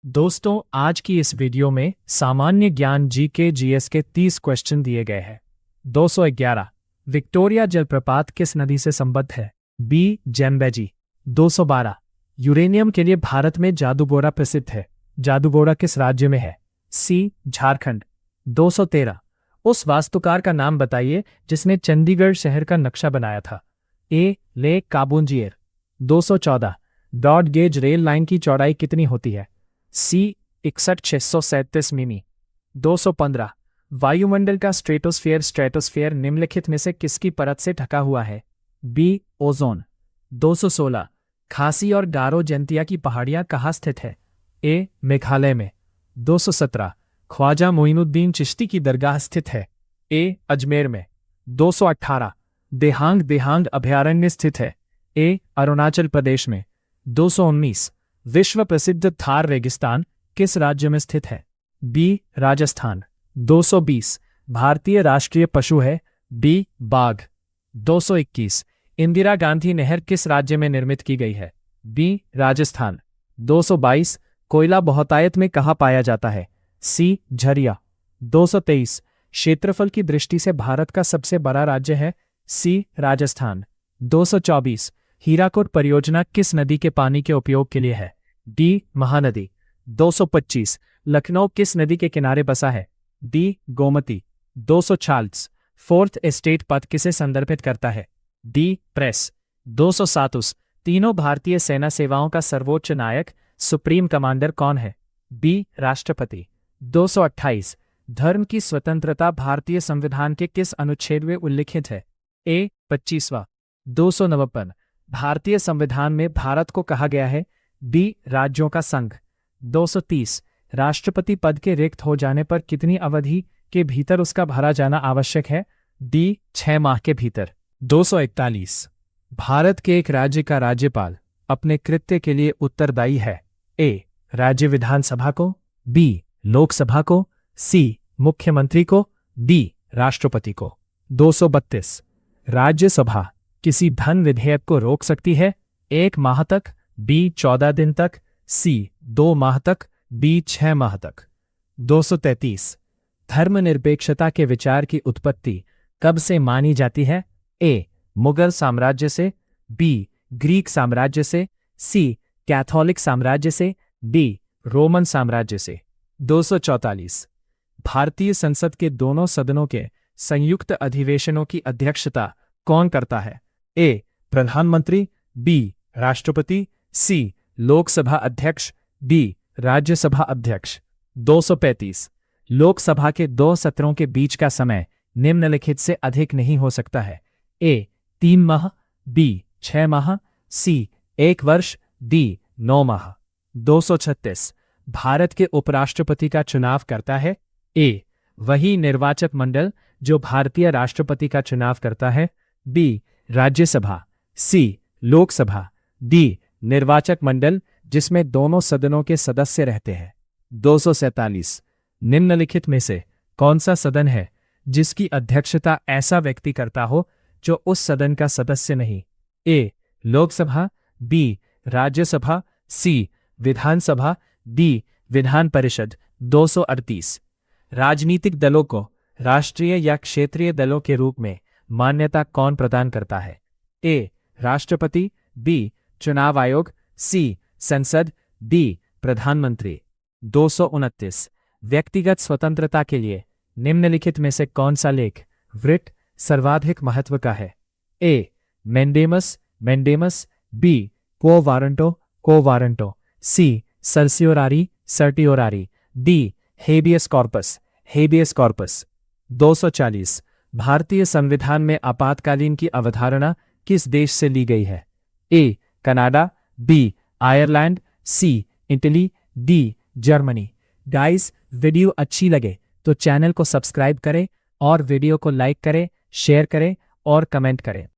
दोस्तों, आज की इस वीडियो में सामान्य ज्ञान जीके जीएस के 30 क्वेश्चन दिए गए हैं। 211 विक्टोरिया जलप्रपात किस नदी से संबद्ध है? बी. जेम्बेजी। 212 यूरेनियम के लिए भारत में जादूगोड़ा प्रसिद्ध है। जादूगोड़ा किस राज्य में है? सी. झारखंड। 213 उस वास्तुकार का नाम बताइए जिसने चंडीगढ़ शहर का नक्शा बनाया था। ए. ले काबूंजिएर। 214 ब्रॉड गेज रेल लाइन की चौड़ाई कितनी होती है? सी. 61,637 मिमी। 215 वायुमंडल का स्ट्रेटोस्फेयर निम्नलिखित में से किसकी परत से ढका हुआ है? बी. ओजोन। 216 खासी और गारो जयंतिया की पहाड़ियां कहाँ स्थित है? ए. मेघालय में। 217 ख्वाजा मोइनुद्दीन चिश्ती की दरगाह स्थित है। ए. अजमेर में। 218 देहांग अभयारण्य स्थित है। ए. अरुणाचल प्रदेश में। 219 विश्व प्रसिद्ध थार रेगिस्तान किस राज्य में स्थित है? बी. राजस्थान। 220 भारतीय राष्ट्रीय पशु है? बी. बाघ। 221 इंदिरा गांधी नहर किस राज्य में निर्मित की गई है? बी. राजस्थान। 222 कोयला बहुतायत में कहाँ पाया जाता है? सी. झरिया। 223 क्षेत्रफल की दृष्टि से भारत का सबसे बड़ा राज्य है? सी. राजस्थान। 224 हीराकुड परियोजना किस नदी के पानी के उपयोग के लिए है? डी. महानदी। 225 लखनऊ किस नदी के किनारे बसा है? डी. गोमती। 240 फोर्थ एस्टेट पद किसे संदर्भित करता है? डी. प्रेस। 207 तीनों भारतीय सेना सेवाओं का सर्वोच्च नायक सुप्रीम कमांडर कौन है? बी. राष्ट्रपति। 228 धर्म की स्वतंत्रता भारतीय संविधान के किस अनुच्छेद में उल्लिखित है? ए. 25वां। 249 भारतीय संविधान में भारत को कहा गया है? बी. राज्यों का संघ। 230 राष्ट्रपति पद के रिक्त हो जाने पर कितनी अवधि के भीतर उसका भरा जाना आवश्यक है? डी. 6 माह के भीतर। 241 भारत के एक राज्य का राज्यपाल अपने कृत्य के लिए उत्तरदायी है? ए. राज्य विधानसभा को। बी. लोकसभा को। सी. मुख्यमंत्री को। डी. राष्ट्रपति को। 232 राज्यसभा किसी धन विधेयक को रोक सकती है? 1 माह तक। बी. 14 दिन तक। सी. 2 माह तक। बी. 6 माह तक। 233 धर्मनिरपेक्षता के विचार की उत्पत्ति कब से मानी जाती है? ए. मुगल साम्राज्य से। बी. ग्रीक साम्राज्य से। सी. कैथोलिक साम्राज्य से। डी. रोमन साम्राज्य से। 244 भारतीय संसद के दोनों सदनों के संयुक्त अधिवेशनों की अध्यक्षता कौन करता है? ए. प्रधानमंत्री। बी. राष्ट्रपति। सी. लोकसभा अध्यक्ष। डी. राज्यसभा अध्यक्ष। 235 लोकसभा के 2 सत्रों के बीच का समय निम्नलिखित से अधिक नहीं हो सकता है? ए. 3 माह। बी. 6 माह। सी. 1 वर्ष। डी. 9 माह। 236 भारत के उपराष्ट्रपति का चुनाव करता है? ए. वही निर्वाचक मंडल जो भारतीय राष्ट्रपति का चुनाव करता है। बी. राज्यसभा। सी. लोकसभा। डी. निर्वाचक मंडल जिसमें दोनों सदनों के सदस्य रहते हैं। 247 निम्नलिखित में से कौन सा सदन है जिसकी अध्यक्षता ऐसा व्यक्ति करता हो जो उस सदन का सदस्य नहीं? ए. लोकसभा। बी. राज्यसभा। सी. विधानसभा। डी. विधान परिषद। 238 राजनीतिक दलों को राष्ट्रीय या क्षेत्रीय दलों के रूप में मान्यता कौन प्रदान करता है? ए. राष्ट्रपति। बी. चुनाव आयोग। सी. संसद। डी. प्रधानमंत्री। 229 व्यक्तिगत स्वतंत्रता के लिए निम्नलिखित में से कौन सा लेख वृट सर्वाधिक महत्व का है? ए. मेंडेमस। बी. क्वो वारंटो। सी. सर्टियोरारी। डी. Habeas corpus. 240 भारतीय संविधान में आपातकालीन की अवधारणा किस देश से ली गई है? A. Canada. B. Ireland. C. Italy. D. Germany. Guys, video अच्छी लगे तो चैनल को सब्सक्राइब करें और वीडियो को लाइक करें, शेयर करें और कमेंट करें।